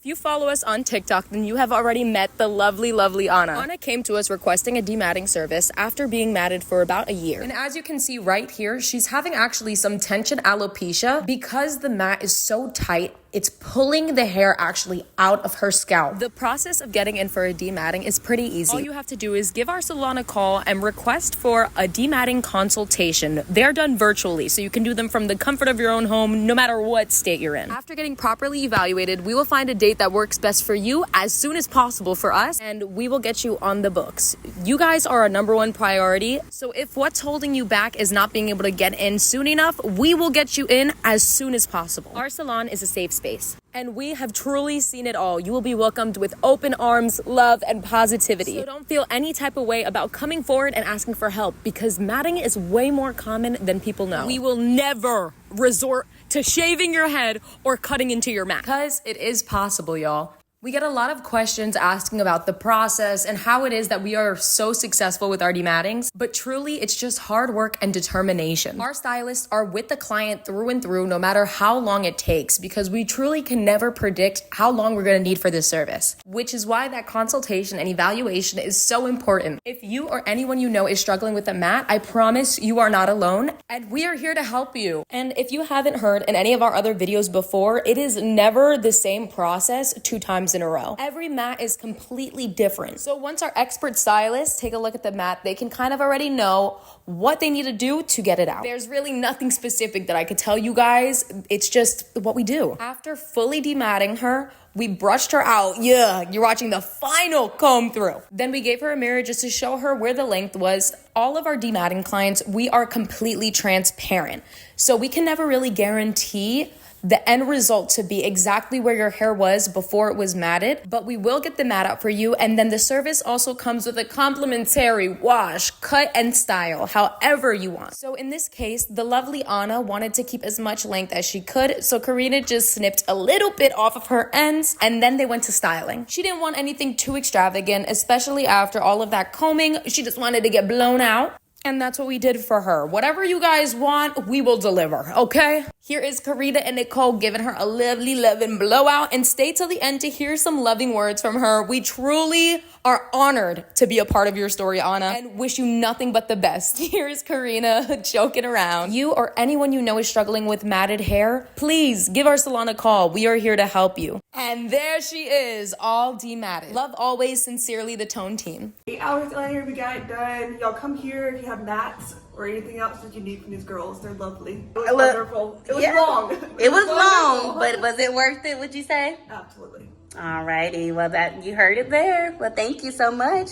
If you follow us on TikTok, then you have already met the lovely Anna. Anna came to us requesting a dematting service after being matted for about a year. And as you can see right here, she's having actually some tension alopecia because the mat is so tight. It's pulling the hair actually out of her scalp. The process of getting in for a dematting is pretty easy. All you have to do is give our salon a call and request for a dematting consultation. They're done virtually, so you can do them from the comfort of your own home, no matter what state you're in. After getting properly evaluated, we will find a date that works best for you as soon as possible for us, and we will get you on the books. You guys are our #1 priority, so if what's holding you back is not being able to get in soon enough, we will get you in as soon as possible. Our salon is a safe space, and we have truly seen it all. You will be welcomed with open arms, love, and positivity. So don't feel any type of way about coming forward and asking for help, because matting is way more common than people know. We will never resort to shaving your head or cutting into your mat, because it is possible, y'all. We get a lot of questions asking about the process and how it is that we are so successful with our demattings, but truly it's just hard work and determination. Our stylists are with the client through and through, no matter how long it takes, because we truly can never predict how long we're going to need for this service, which is why that consultation and evaluation is so important. If you or anyone you know is struggling with a mat, I promise you are not alone, and we are here to help you. And if you haven't heard in any of our other videos before, it is never the same process 2 times in a row. Every mat is completely different. So once our expert stylists take a look at the mat, they can kind of already know what they need to do to get it out. There's really nothing specific that I could tell you guys. It's just what we do. After fully dematting her, we brushed her out. Yeah, you're watching the final comb through. Then we gave her a mirror just to show her where the length was. All of our dematting clients, we are completely transparent. So we can never really guarantee the end result to be exactly where your hair was before it was matted, but we will get the mat out for you, and then the service also comes with a complimentary wash, cut, and style, however you want. So in this case, the lovely Anna wanted to keep as much length as she could, so Karina just snipped a little bit off of her ends, and then they went to styling. She didn't want anything too extravagant, especially after all of that combing. She just wanted to get blown out. And that's what we did for her. Whatever you guys want, we will deliver, okay? Here is Karina and Nicole giving her a lovely loving blowout. And stay till the end to hear some loving words from her. We truly are honored to be a part of your story, Anna, and wish you nothing but the best. Here's Karina joking around. You or anyone you know is struggling with matted hair, please give our salon a call. We are here to help you. And there she is, all dematted. Love always, sincerely, the Tone team. 8 hours later, we got it done. Y'all come here if you have mats or anything else that you need from these girls. They're lovely. It was wonderful. It was long. It was long, but was it worth it, would you say? Absolutely. Alrighty, well, that you heard it there. Well, thank you so much.